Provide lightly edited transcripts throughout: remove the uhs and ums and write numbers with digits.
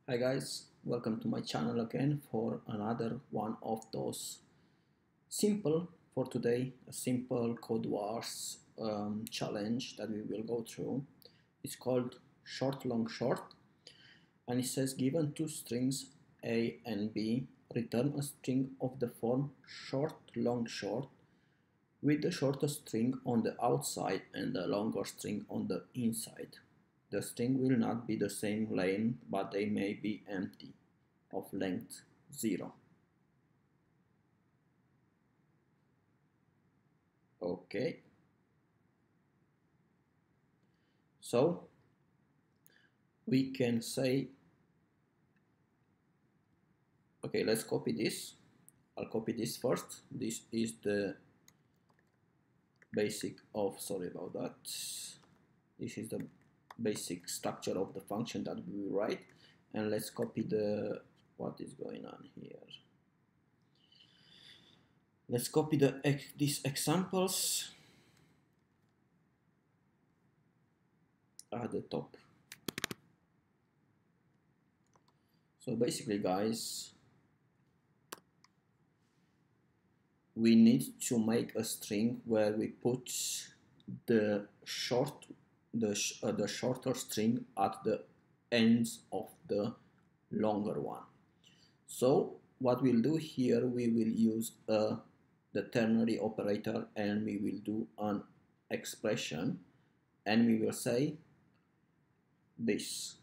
Hi guys, welcome to my channel again for another one of those simple for today, a simple Codewars challenge that we will go through. It's called short long short, and it says given two strings A and B, return a string of the form short long short with the shortest string on the outside and the longer string on the inside. The string will not be the same length, but they may be empty, of length 0. Okay. So we can say, okay, let's copy this. I'll copy this first. This is the basic of, sorry about that. This is the basic structure of the function that we will write, and let's copy the what is going on here. Let's copy these examples at the top. So basically, guys, we need to make a string where we put the shorter string at the ends of the longer one. So what we'll do here, we will use the ternary operator, and we will do an expression, and we will say this.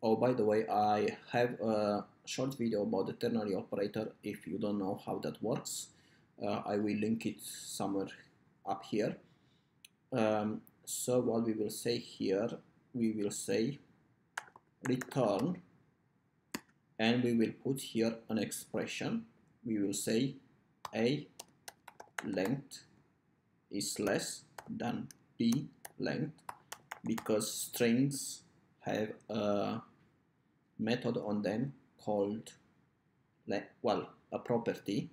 Oh, by the way, I have a short video about the ternary operator. If you don't know how that works, I will link it somewhere up here. So what we will say here, we will say return, and we will put here an expression. We will say A length is less than B length, because strings have a method on them called, well, a property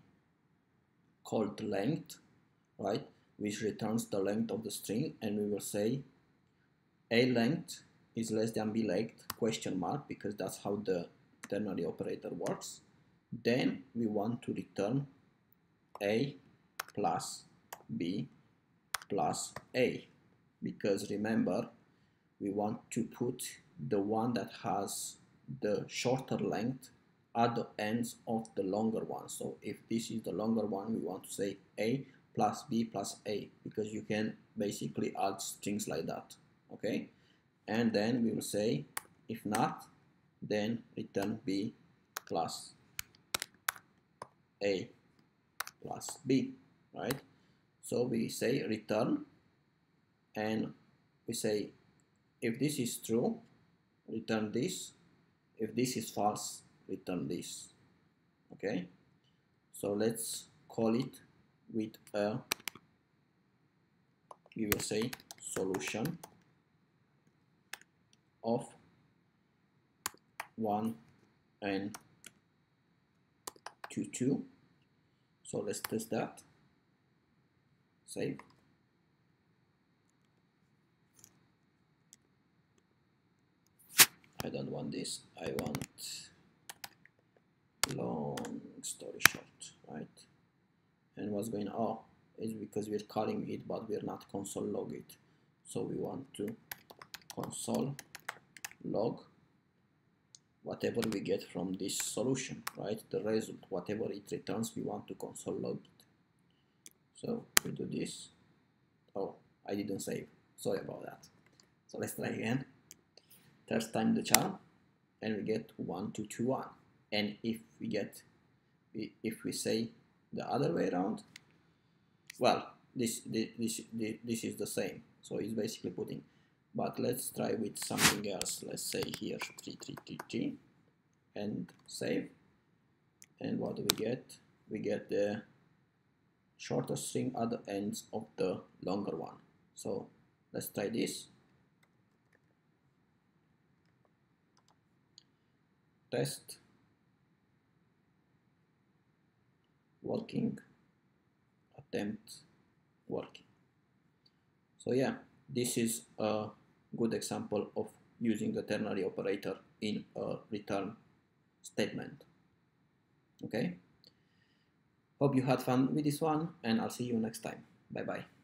called length, right, which returns the length of the string, and we will say A length is less than B length, question mark, because that's how the ternary operator works. Then we want to return A plus B plus A, because remember, we want to put the one that has the shorter length at the ends of the longer one. So if this is the longer one, we want to say A plus B plus A, because you can basically add strings like that. Okay, and then we will say if not, then return B plus A plus B, right? So we say return, and we say if this is true, return this. If this is false, return this. Okay, so let's call it with a, we will say solution of 1 and 2. So let's test that. Save. I don't want this. I want long story short, right? And what's going on? Oh, is because we're calling it, but we're not console log it. So we want to console log whatever we get from this solution, right? The result, whatever it returns, we want to console log it. So we do this. Oh, I didn't save. Sorry about that. So let's try again. First time the charm, and we get 1, 2, 2, 1. And if we say the other way around, well, this is the same. So it's basically putting. But let's try with something else. Let's say here 3, 3, 3, 3, and save. And what do we get? We get the shorter string at the ends of the longer one. So let's try this. Test working, attempt working. So yeah, this is a good example of using the ternary operator in a return statement. Okay, hope you had fun with this one, and I'll see you next time. Bye bye.